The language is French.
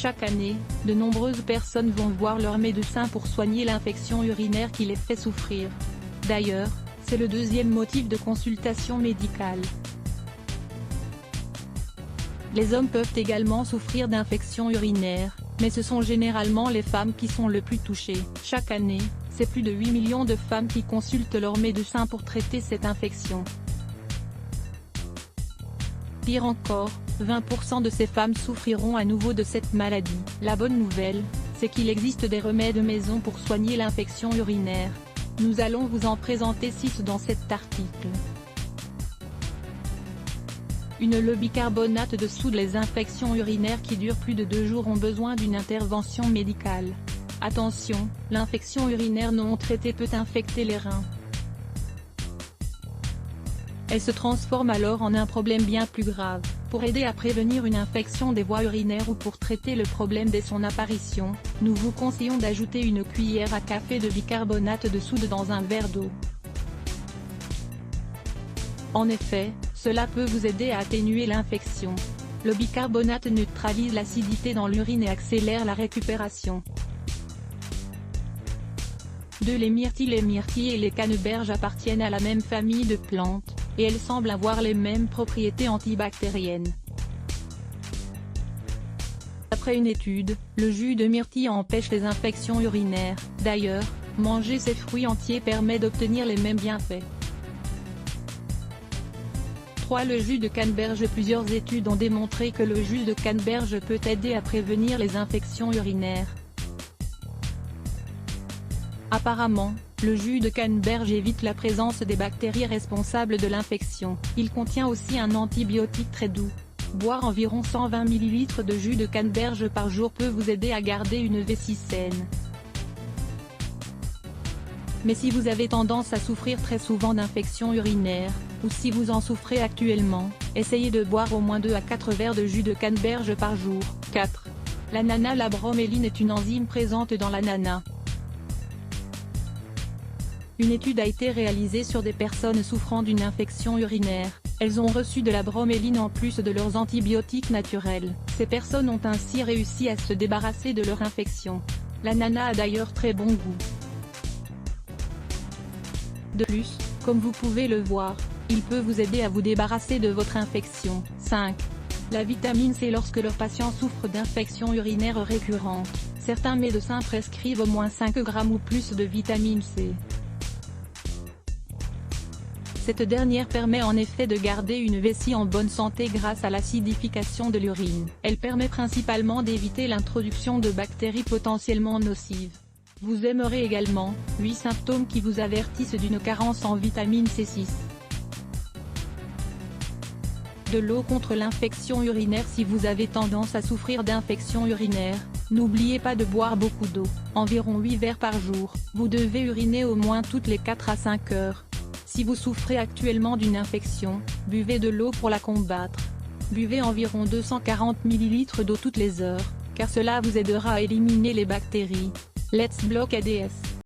Chaque année, de nombreuses personnes vont voir leur médecin pour soigner l'infection urinaire qui les fait souffrir. D'ailleurs, c'est le deuxième motif de consultation médicale. Les hommes peuvent également souffrir d'infections urinaires, mais ce sont généralement les femmes qui sont le plus touchées. Chaque année, c'est plus de 8 millions de femmes qui consultent leur médecin pour traiter cette infection. Pire encore, 20% de ces femmes souffriront à nouveau de cette maladie. La bonne nouvelle, c'est qu'il existe des remèdes maison pour soigner l'infection urinaire. Nous allons vous en présenter 6 dans cet article. Le bicarbonate de soude. Les infections urinaires qui durent plus de 2 jours ont besoin d'une intervention médicale. Attention, l'infection urinaire non traitée peut infecter les reins. Elle se transforme alors en un problème bien plus grave. Pour aider à prévenir une infection des voies urinaires ou pour traiter le problème dès son apparition, nous vous conseillons d'ajouter une cuillère à café de bicarbonate de soude dans un verre d'eau. En effet, cela peut vous aider à atténuer l'infection. Le bicarbonate neutralise l'acidité dans l'urine et accélère la récupération. Les myrtilles. Les myrtilles et les canneberges appartiennent à la même famille de plantes, et elles semblent avoir les mêmes propriétés antibactériennes. D'après une étude, le jus de myrtille empêche les infections urinaires. D'ailleurs, manger ces fruits entiers permet d'obtenir les mêmes bienfaits. Le jus de canneberge. Plusieurs études ont démontré que le jus de canneberge peut aider à prévenir les infections urinaires. Apparemment, le jus de canneberge évite la présence des bactéries responsables de l'infection. Il contient aussi un antibiotique très doux. Boire environ 120 ml de jus de canneberge par jour peut vous aider à garder une vessie saine. Mais si vous avez tendance à souffrir très souvent d'infections urinaires, ou si vous en souffrez actuellement, essayez de boire au moins 2 à 4 verres de jus de canneberge par jour. 4. L'ananas. La broméline est une enzyme présente dans l'ananas. Une étude a été réalisée sur des personnes souffrant d'une infection urinaire. Elles ont reçu de la broméline en plus de leurs antibiotiques naturels. Ces personnes ont ainsi réussi à se débarrasser de leur infection. L'ananas a d'ailleurs très bon goût. De plus, comme vous pouvez le voir, il peut vous aider à vous débarrasser de votre infection. 5. La vitamine C. Lorsque leurs patients souffrent d'infections urinaires récurrentes, certains médecins prescrivent au moins 5 grammes ou plus de vitamine C. Cette dernière permet en effet de garder une vessie en bonne santé grâce à l'acidification de l'urine. Elle permet principalement d'éviter l'introduction de bactéries potentiellement nocives. Vous aimerez également 8 symptômes qui vous avertissent d'une carence en vitamine C6. De l'eau contre l'infection urinaire. Si vous avez tendance à souffrir d'infection urinaire, n'oubliez pas de boire beaucoup d'eau, environ 8 verres par jour. Vous devez uriner au moins toutes les 4 à 5 heures. Si vous souffrez actuellement d'une infection, buvez de l'eau pour la combattre. Buvez environ 240 ml d'eau toutes les heures, car cela vous aidera à éliminer les bactéries. Let's block AIDS.